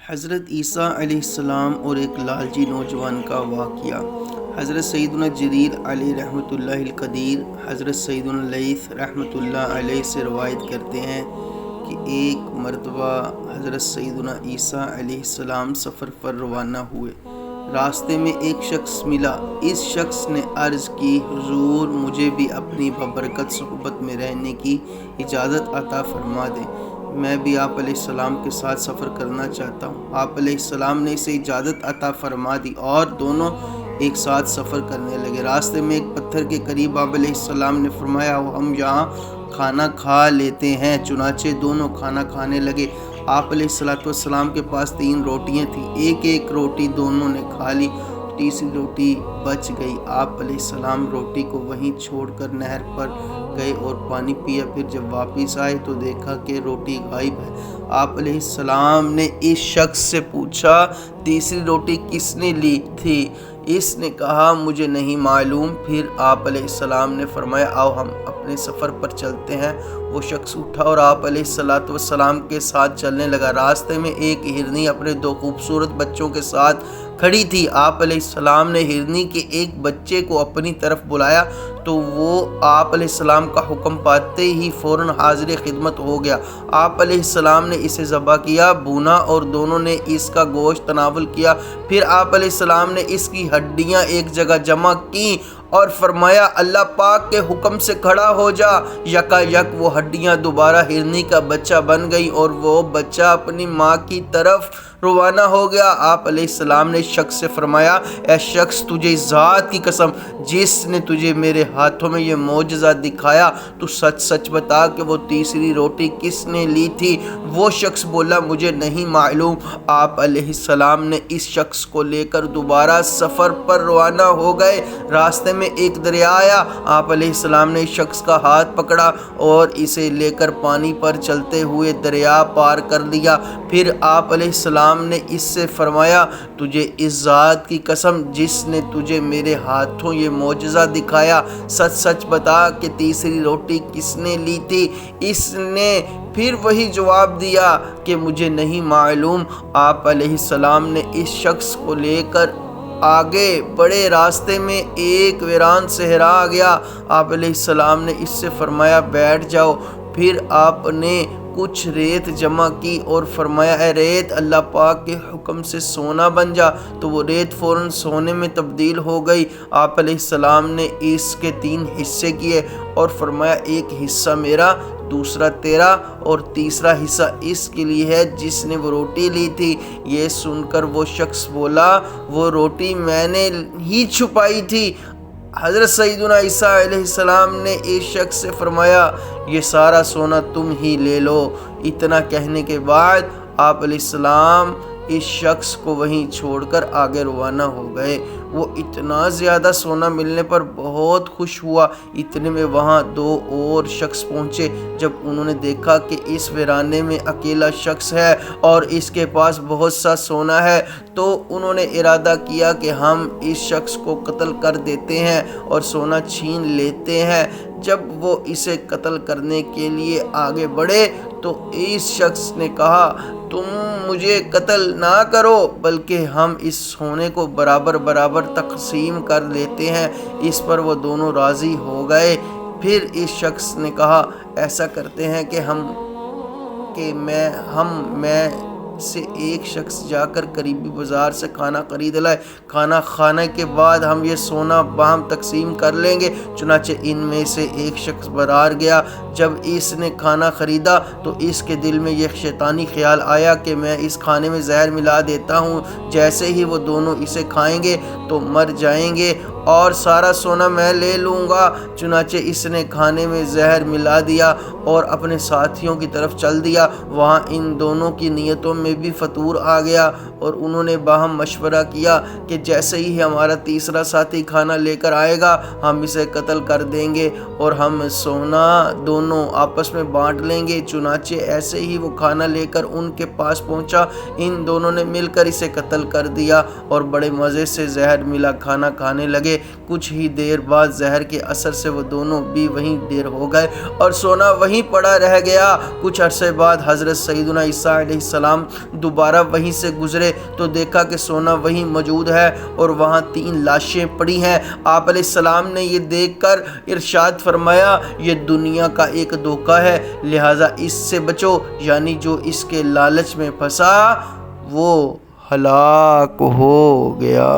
حضرت عیسیٰ علیہ السلام اور ایک لالچی نوجوان کا واقعہ۔ حضرت سیدنا جریر علیہ رحمۃ اللہ القدیر حضرت سیدنا لیث رحمۃ اللہ علیہ سے روایت کرتے ہیں کہ ایک مرتبہ حضرت سیدنا عیسیٰ علیہ السلام سفر پر روانہ ہوئے۔ راستے میں ایک شخص ملا۔ اس شخص نے عرض کی، حضور مجھے بھی اپنی بابرکت صحبت میں رہنے کی اجازت عطا فرما دیں، میں بھی آپ علیہ السلام کے ساتھ سفر کرنا چاہتا ہوں۔ آپ علیہ السلام نے اسے اجازت عطا فرما دی اور دونوں ایک ساتھ سفر کرنے لگے۔ راستے میں ایک پتھر کے قریب آپ علیہ السلام نے فرمایا، ہم یہاں کھانا کھا لیتے ہیں۔ چنانچہ دونوں کھانا کھانے لگے۔ آپ علیہ السلام کے پاس 3 روٹیاں تھیں، ایک روٹی دونوں نے کھا لی، تیسری روٹی بچ گئی۔ آپ علیہ السلام روٹی کو وہیں چھوڑ کر نہر پر گئے اور پانی پیا۔ پھر جب واپس آئے تو دیکھا کہ روٹی غائب ہے۔ آپ علیہ السلام نے اس شخص سے پوچھا، تیسری روٹی کس نے لی تھی؟ اس نے کہا، مجھے نہیں معلوم۔ پھر آپ علیہ السلام نے فرمایا، آؤ ہم اپنے سفر پر چلتے ہیں۔ وہ شخص اٹھا اور آپ علیہ السلام کے ساتھ چلنے لگا۔ راستے میں ایک ہرنی اپنے 2 خوبصورت بچوں کے ساتھ کھڑی تھی۔ آپ علیہ السلام نے ہرنی کے ایک بچے کو اپنی طرف بلایا تو وہ آپ علیہ السلام کا حکم پاتے ہی فوراً حاضر خدمت ہو گیا۔ آپ علیہ السلام نے اسے ذبح کیا، بھونا اور دونوں نے اس کا گوشت تناول کیا۔ پھر آپ علیہ السلام نے اس کی ہڈیاں ایک جگہ جمع کی اور فرمایا، اللہ پاک کے حکم سے کھڑا ہو جا۔ یکا یک وہ ہڈیاں دوبارہ ہرنی کا بچہ بن گئی اور وہ بچہ اپنی ماں کی طرف روانہ ہو گیا۔ آپ علیہ السلام نے شخص سے فرمایا، اے شخص، تجھے ذات کی قسم جس نے تجھے میرے ہاتھوں میں یہ معجزہ دکھایا، تو سچ سچ بتا کہ وہ تیسری روٹی کس نے لی تھی؟ وہ شخص بولا، مجھے نہیں معلوم۔ آپ علیہ السلام نے اس شخص کو لے کر دوبارہ سفر پر روانہ ہو گئے۔ راستے میں ایک دریا آیا۔ آپ علیہ السلام نے اس شخص کا ہاتھ پکڑا اور اسے لے کر پانی پر چلتے ہوئے دریا پار کر لیا۔ پھر آپ علیہ السلام نے اس سے فرمایا، تجھے اس ذات کی قسم جس نے تجھے میرے ہاتھوں یہ معجزہ دکھایا، سچ سچ بتا کہ تیسری روٹی کس نے لی تھی؟ اس نے پھر وہی جواب دیا کہ مجھے نہیں معلوم۔ آپ علیہ السلام نے اس شخص کو لے کر آگے بڑے، راستے میں ایک ویران صحرا آ گیا۔ آپ علیہ السلام نے اس سے فرمایا، بیٹھ جاؤ۔ پھر آپ نے کچھ ریت جمع کی اور فرمایا، اے ریت، اللہ پاک کے حکم سے سونا بن جا۔ تو وہ ریت فوراً سونے میں تبدیل ہو گئی۔ آپ علیہ السلام نے اس کے 3 حصے کیے اور فرمایا، ایک حصہ میرا، دوسرا تیرا اور تیسرا حصہ اس کے لیے ہے جس نے وہ روٹی لی تھی۔ یہ سن کر وہ شخص بولا، وہ روٹی میں نے ہی چھپائی تھی۔ حضرت سیدنا عیسیٰ علیہ السلام نے اس شخص سے فرمایا، یہ سارا سونا تم ہی لے لو۔ اتنا کہنے کے بعد آپ علیہ السلام اس شخص کو وہیں چھوڑ کر آگے روانہ ہو گئے۔ وہ اتنا زیادہ سونا ملنے پر بہت خوش ہوا۔ اتنے میں وہاں 2 اور شخص پہنچے۔ جب انہوں نے دیکھا کہ اس ویرانے میں اکیلا شخص ہے اور اس کے پاس بہت سا سونا ہے تو انہوں نے ارادہ کیا کہ ہم اس شخص کو قتل کر دیتے ہیں اور سونا چھین لیتے ہیں۔ جب وہ اسے قتل کرنے کے لیے آگے بڑھے تو اس شخص نے کہا، تم مجھے قتل نہ کرو، بلکہ ہم اس سونے کو برابر برابر تقسیم کر لیتے ہیں۔ اس پر وہ دونوں راضی ہو گئے۔ پھر اس شخص نے کہا، ایسا کرتے ہیں کہ میں سے ایک شخص جا کر قریبی بازار سے کھانا خرید لائے۔ کھانا کھانے کے بعد ہم یہ سونا باہم تقسیم کر لیں گے۔ چنانچہ ان میں سے ایک شخص برار گیا۔ جب اس نے کھانا خریدا تو اس کے دل میں یہ شیطانی خیال آیا کہ میں اس کھانے میں زہر ملا دیتا ہوں، جیسے ہی وہ دونوں اسے کھائیں گے تو مر جائیں گے اور سارا سونا میں لے لوں گا۔ چنانچہ اس نے کھانے میں زہر ملا دیا اور اپنے ساتھیوں کی طرف چل دیا۔ وہاں ان دونوں کی نیتوں میں بھی فتور آ گیا اور انہوں نے باہم مشورہ کیا کہ جیسے ہی ہمارا تیسرا ساتھی کھانا لے کر آئے گا ہم اسے قتل کر دیں گے اور ہم سونا دونوں آپس میں بانٹ لیں گے۔ چنانچہ ایسے ہی وہ کھانا لے کر ان کے پاس پہنچا۔ ان دونوں نے مل کر اسے قتل کر دیا اور بڑے مزے سے زہر ملا کھانا کھانے لگے۔ لگے۔ کچھ ہی دیر بعد زہر کے اثر سے وہ دونوں بھی وہیں ڈیر ہو گئے اور سونا وہیں پڑا رہ گیا۔ کچھ عرصے بعد حضرت سیدنا عیسیٰ علیہ السلام دوبارہ وہیں سے گزرے تو دیکھا کہ سونا وہیں موجود ہے اور وہاں 3 لاشیں پڑی ہیں۔ آپ علیہ السلام نے یہ دیکھ کر ارشاد فرمایا، یہ دنیا کا ایک دھوکہ ہے، لہٰذا اس سے بچو، یعنی جو اس کے لالچ میں پھنسا وہ ہلاک ہو گیا۔